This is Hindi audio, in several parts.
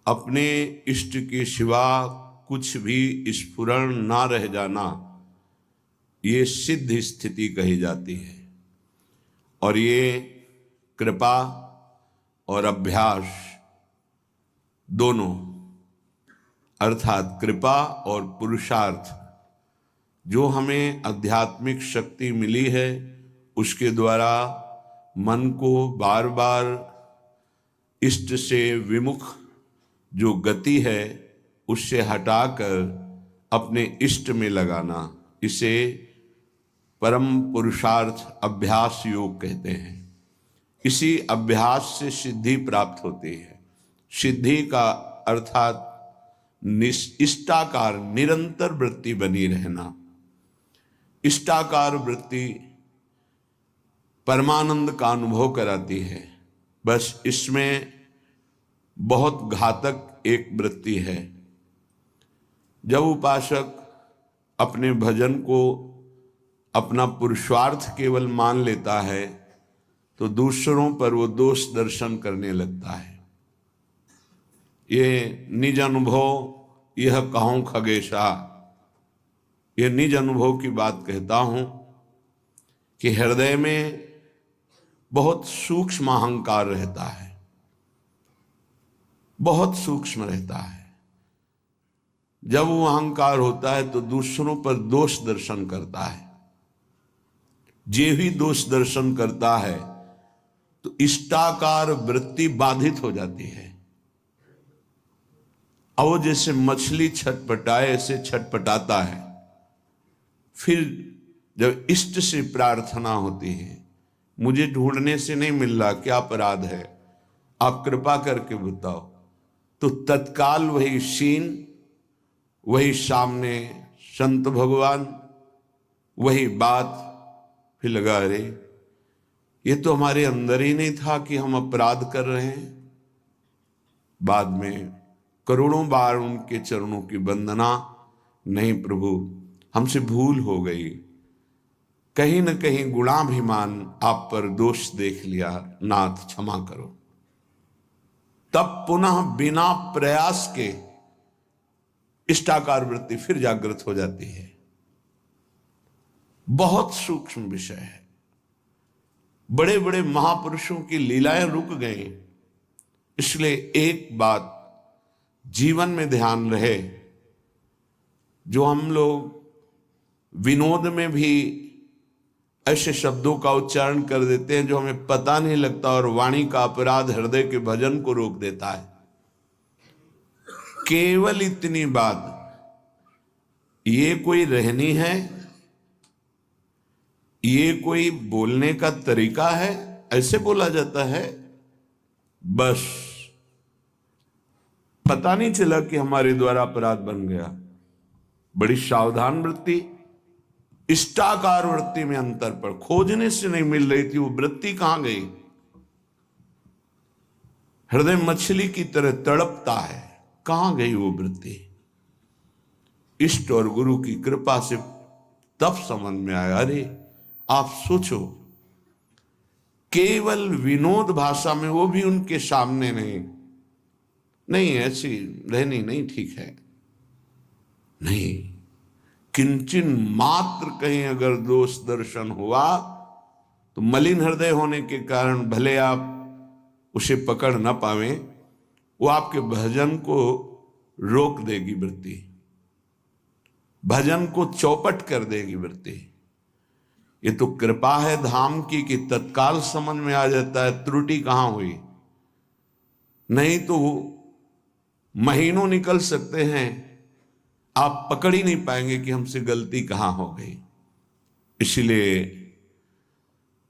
अपने इष्ट के सिवा कुछ भी स्फुरण ना रह जाना, ये सिद्ध स्थिति कही जाती है। और ये कृपा और अभ्यास दोनों, अर्थात कृपा और पुरुषार्थ, जो हमें आध्यात्मिक शक्ति मिली है उसके द्वारा मन को बार बार इष्ट से विमुख जो गति है उससे हटाकर अपने इष्ट में लगाना, इसे परम पुरुषार्थ अभ्यास योग कहते हैं। इसी अभ्यास से सिद्धि प्राप्त होती है। सिद्धि का अर्थात इष्टाकार निरंतर वृत्ति बनी रहना। इष्टाकार वृत्ति परमानंद का अनुभव कराती है। बस इसमें बहुत घातक एक वृत्ति है। जब उपासक अपने भजन को अपना पुरुषार्थ केवल मान लेता है तो दूसरों पर वो दोष दर्शन करने लगता है। ये निज अनुभव यह कहूं खगेशा, ये निज अनुभव की बात कहता हूं कि हृदय में बहुत सूक्ष्म अहंकार रहता है, बहुत सूक्ष्म रहता है। जब वो अहंकार होता है तो दूसरों पर दोष दर्शन करता है। जे भी दोष दर्शन करता है तो इष्टाकार वृत्ति बाधित हो जाती है। अब वो जैसे मछली छटपटाए ऐसे छटपटाता है। फिर जब इष्ट से प्रार्थना होती है, मुझे ढूंढने से नहीं मिल रहा, क्या अपराध है, आप कृपा करके बताओ, तो तत्काल वही सीन, वही सामने संत भगवान, वही बात, फिर लगा अरे ये तो हमारे अंदर ही नहीं था कि हम अपराध कर रहे हैं। बाद में करोड़ों बार उनके चरणों की वंदना, नहीं प्रभु हमसे भूल हो गई, कहीं न कहीं गुणाभिमान आप पर दोष देख लिया, नाथ क्षमा करो। तब पुनः बिना प्रयास के इष्टाकार वृत्ति फिर जागृत हो जाती है। बहुत सूक्ष्म विषय है। बड़े बड़े महापुरुषों की लीलाएं रुक गई। इसलिए एक बात जीवन में ध्यान रहे, जो हम लोग विनोद में भी ऐसे शब्दों का उच्चारण कर देते हैं जो हमें पता नहीं लगता, और वाणी का अपराध हृदय के भजन को रोक देता है। केवल इतनी बात, ये कोई रहनी है, ये कोई बोलने का तरीका है, ऐसे बोला जाता है, बस पता नहीं चला कि हमारे द्वारा अपराध बन गया। बड़ी सावधान वृत्ति, इष्टाकार वृत्ति में अंतर पर खोजने से नहीं मिल रही थी। वो वृत्ति कहां गई? हृदय मछली की तरह तड़पता है, कहां गई वो वृत्ति? इष्ट और गुरु की कृपा से तब समझ में आया, अरे आप सोचो, केवल विनोद भाषा में, वो भी उनके सामने नहीं ऐसी रहनी नहीं ठीक है, नहीं, किंचन मात्र कहीं अगर दोष दर्शन हुआ तो मलिन हृदय होने के कारण भले आप उसे पकड़ न पावे, वो आपके भजन को रोक देगी वृत्ति, भजन को चौपट कर देगी वृत्ति। ये तो कृपा है धाम की कि तत्काल समझ में आ जाता है त्रुटि कहां हुई, नहीं तो महीनों निकल सकते हैं, आप पकड़ ही नहीं पाएंगे कि हमसे गलती कहां हो गई। इसलिए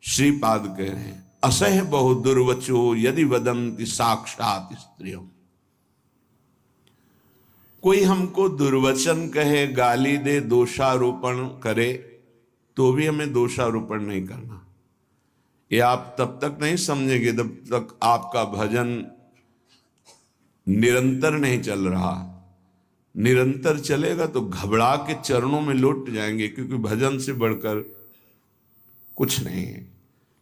श्रीपाद कह रहे हैं, असह बहु दुर्वचो यदि वदंति साक्षात स्त्रियों। कोई हमको दुर्वचन कहे, गाली दे, दोषारोपण करे, तो भी हमें दोषारोपण नहीं करना। ये आप तब तक नहीं समझेंगे जब तक आपका भजन निरंतर नहीं चल रहा। निरंतर चलेगा तो घबरा के चरणों में लौट जाएंगे, क्योंकि भजन से बढ़कर कुछ नहीं है।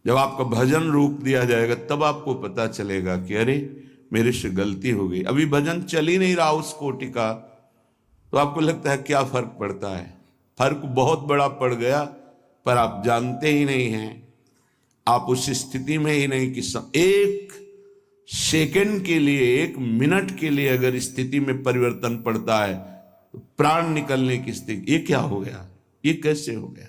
जब आपका भजन रोक दिया जाएगा तब आपको पता चलेगा कि अरे मेरे से गलती हो गई। अभी भजन चल ही नहीं रहा उस कोटि का, तो आपको लगता है क्या फर्क पड़ता है? फर्क बहुत बड़ा पड़ गया, पर आप जानते ही नहीं हैं, आप उस स्थिति में ही नहीं कि एक सेकंड के लिए, एक मिनट के लिए अगर स्थिति में परिवर्तन पड़ता है तो प्राण निकलने की स्थिति। ये क्या हो गया? ये कैसे हो गया?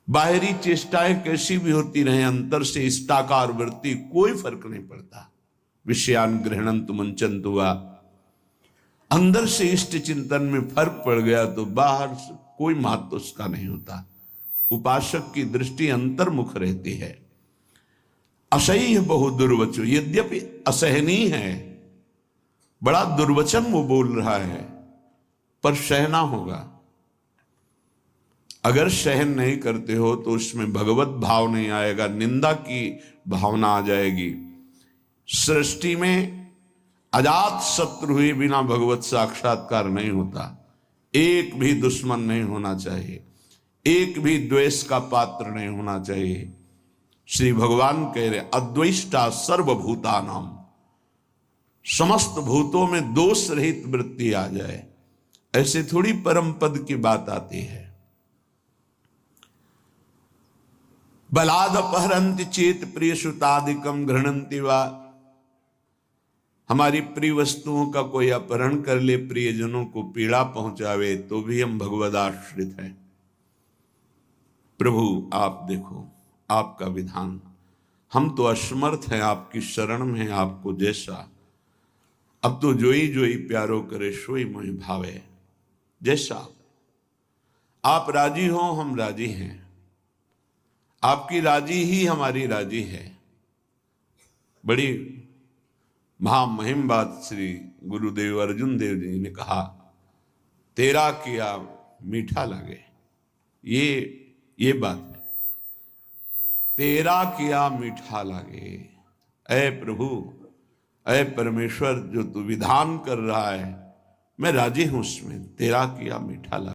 बाहरी चेष्टाएं कैसी भी होती रहे, अंतर से इष्टाकार वृत्ति, कोई फर्क नहीं पड़ता। विषयान गृहणंतु मुंचन्तु वा, अंदर से इष्ट चिंतन में फर्क पड़ गया तो बाहर से कोई महत्व उसका नहीं होता। उपासक की दृष्टि अंतर्मुख रहती है। असह्य बहु दुर्वचो, यद्यपि असहनीय है, बड़ा दुर्वचन वो बोल रहा है, पर सहना होगा। अगर सहन नहीं करते हो तो उसमें भगवत भाव नहीं आएगा, निंदा की भावना आ जाएगी। सृष्टि में अजात शत्रु हुए बिना भगवत साक्षात्कार नहीं होता। एक भी दुश्मन नहीं होना चाहिए, एक भी द्वेष का पात्र नहीं होना चाहिए। श्री भगवान कह रहे अद्वेष्टा सर्वभूतानाम, समस्त भूतों में दोष रहित वृत्ति आ जाए, ऐसे थोड़ी परम पद की बात आती है। बलाद अपहरन्ति चेत प्रिय सुतादिकम घृणन्ति वा, हमारी प्रिय वस्तुओं का कोई अपहरण कर ले, प्रियजनों को पीड़ा पहुंचावे, तो भी हम भगवदाश्रित हैं। प्रभु आप देखो आपका विधान, हम तो असमर्थ हैं, आपकी शरण में है, आपको जैसा। अब तो जोई जोई प्यारो करे सोई मोहि भावे, जैसा आप राजी हो हम राजी हैं, आपकी राजी ही हमारी राजी है। बड़ी महामहिम बात श्री गुरुदेव अर्जुन देव जी ने कहा, तेरा किया मीठा लगे। ये बात है, तेरा किया मीठा लगे। ऐ प्रभु, ऐ परमेश्वर, जो तू विधान कर रहा है मैं राजी हूं उसमें, तेरा किया मीठा लगे।